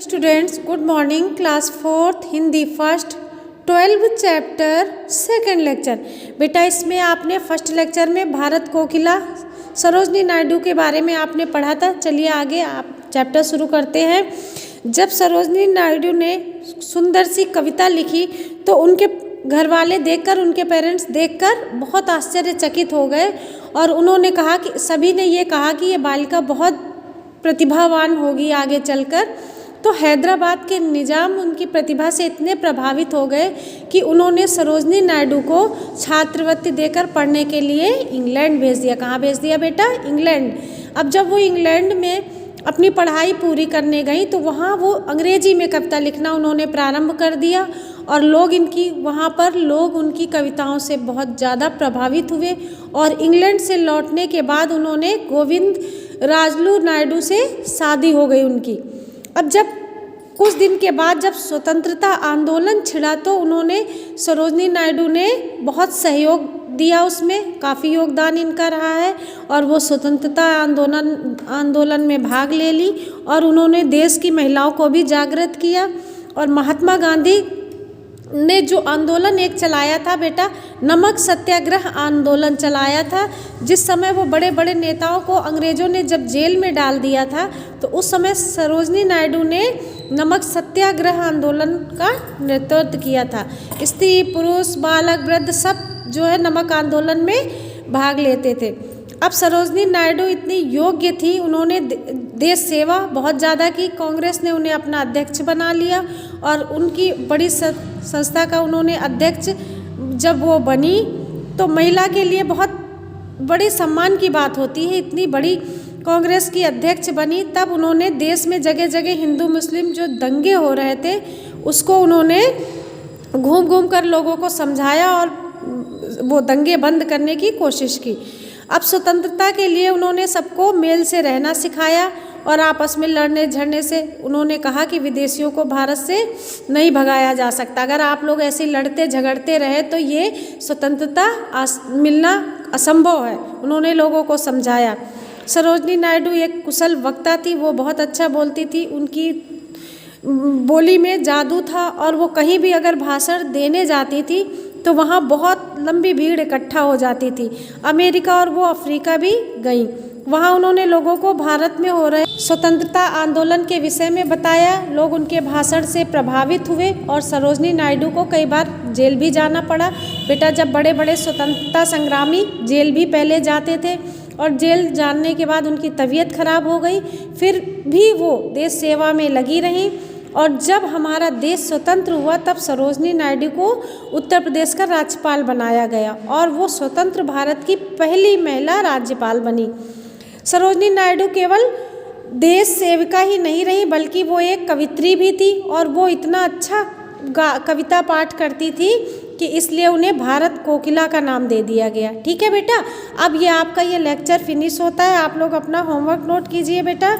Students good morning. Class fourth Hindi first 12 chapter second lecture. बेटा इसमें आपने फर्स्ट लेक्चर में भारत कोकिला सरोजनी नायडू के बारे में आपने पढ़ा था। चलिए आगे आप चैप्टर शुरू करते हैं। जब सरोजनी नायडू ने सुंदर सी कविता लिखी तो उनके घर वाले देखकर, उनके पेरेंट्स देखकर बहुत आश्चर्यचकित हो गए और उन्होंने कहा कि सभी ने ये कहा कि ये बालिका बहुत प्रतिभावान होगी आगे चलकर। तो हैदराबाद के निजाम उनकी प्रतिभा से इतने प्रभावित हो गए कि उन्होंने सरोजनी नायडू को छात्रवृत्ति देकर पढ़ने के लिए इंग्लैंड भेज दिया। कहाँ भेज दिया बेटा? इंग्लैंड। अब जब वो इंग्लैंड में अपनी पढ़ाई पूरी करने गई तो वहाँ वो अंग्रेजी में कविता लिखना उन्होंने प्रारंभ कर दिया और वहाँ पर लोग उनकी कविताओं से बहुत ज़्यादा प्रभावित हुए। और इंग्लैंड से लौटने के बाद उन्होंने गोविंद राजलू नायडू से शादी हो गई उनकी। अब जब कुछ दिन के बाद जब स्वतंत्रता आंदोलन छिड़ा तो उन्होंने सरोजनी नायडू ने बहुत सहयोग दिया, उसमें काफ़ी योगदान इनका रहा है और वो स्वतंत्रता आंदोलन में भाग ले ली और उन्होंने देश की महिलाओं को भी जागृत किया। और महात्मा गांधी ने जो आंदोलन एक चलाया था बेटा, नमक सत्याग्रह आंदोलन चलाया था, जिस समय वो बड़े बड़े नेताओं को अंग्रेज़ों ने जब जेल में डाल दिया था तो उस समय सरोजनी नायडू ने नमक सत्याग्रह आंदोलन का नेतृत्व किया था। स्त्री पुरुष बालक वृद्ध सब जो है नमक आंदोलन में भाग लेते थे। अब सरोजनी नायडू इतनी योग्य थी, उन्होंने देश सेवा बहुत ज़्यादा की। कांग्रेस ने उन्हें अपना अध्यक्ष बना लिया और उनकी बड़ी संस्था का उन्होंने अध्यक्ष जब वो बनी तो महिला के लिए बहुत बड़ी सम्मान की बात होती है। इतनी बड़ी कांग्रेस की अध्यक्ष बनी तब उन्होंने देश में जगह जगह हिंदू मुस्लिम जो दंगे हो रहे थे उसको उन्होंने घूम घूम कर लोगों को समझाया और वो दंगे बंद करने की कोशिश की। अब स्वतंत्रता के लिए उन्होंने सबको मेल से रहना सिखाया और आपस में लड़ने झगड़ने से उन्होंने कहा कि विदेशियों को भारत से नहीं भगाया जा सकता। अगर आप लोग ऐसे लड़ते झगड़ते रहे तो ये स्वतंत्रता मिलना असंभव है, उन्होंने लोगों को समझाया। सरोजनी नायडू एक कुशल वक्ता थी, वो बहुत अच्छा बोलती थी, उनकी बोली में जादू था और वो कहीं भी अगर भाषण देने जाती थी तो वहाँ बहुत लंबी भीड़ इकट्ठा हो जाती थी। अमेरिका और वो अफ्रीका भी गई, वहाँ उन्होंने लोगों को भारत में हो रहे स्वतंत्रता आंदोलन के विषय में बताया। लोग उनके भाषण से प्रभावित हुए और सरोजनी नायडू को कई बार जेल भी जाना पड़ा। बेटा जब बड़े बड़े स्वतंत्रता संग्रामी जेल भी पहले जाते थे और जेल जाने के बाद उनकी तबीयत खराब हो गई, फिर भी वो देश सेवा में लगी रहीं। और जब हमारा देश स्वतंत्र हुआ तब सरोजनी नायडू को उत्तर प्रदेश का राज्यपाल बनाया गया और वो स्वतंत्र भारत की पहली महिला राज्यपाल बनी। सरोजनी नायडू केवल देश सेविका ही नहीं रही बल्कि वो एक कवित्री भी थी और वो इतना अच्छा कविता पाठ करती थी कि इसलिए उन्हें भारत कोकिला का नाम दे दिया गया। ठीक है बेटा, अब ये आपका ये लेक्चर फिनिश होता है। आप लोग अपना होमवर्क नोट कीजिए बेटा।